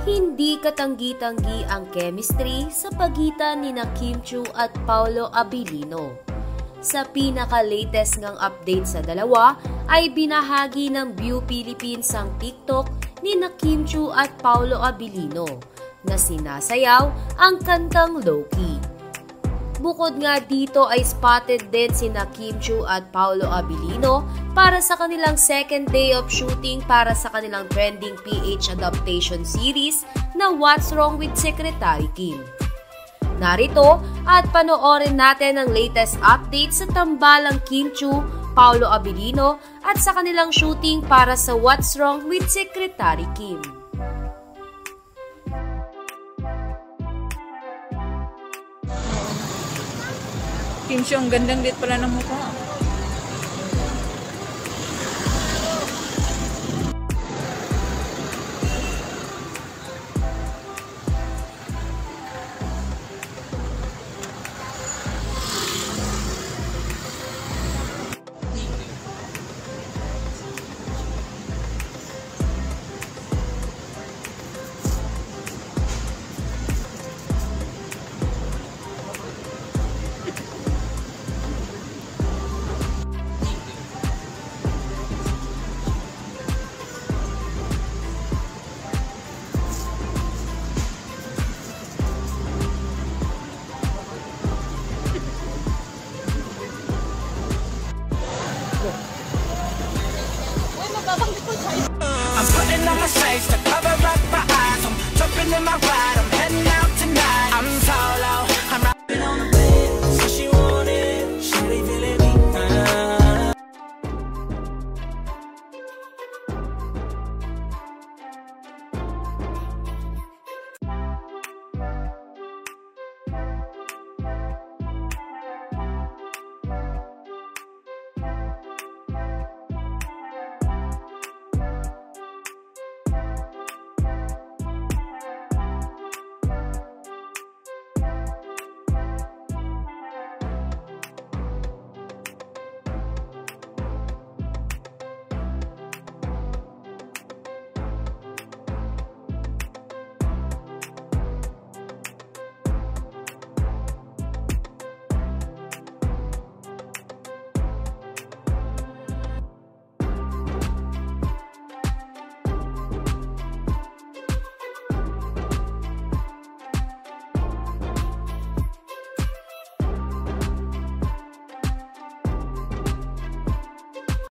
Hindi katanggi-tanggi ang chemistry sa pagitan ni Kim Chiu at Paolo Abilino. Sa pinaka-latest ngang update sa dalawa ay binahagi ng View Philippines ang TikTok ni Kim Chiu at Paolo Abilino na sinasayaw ang kantang Low-Key. Bukod nga dito ay spotted din si Kim Chiu at Paolo Abilino para sa kanilang second day of shooting para sa kanilang trending PH adaptation series na What's Wrong with Secretary Kim. Narito at panoorin natin ang latest update sa tambalang Kim Chiu, Paolo Abilino at sa kanilang shooting para sa What's Wrong with Secretary Kim. Kim Chiu, ang gandang dit pala ng mukha.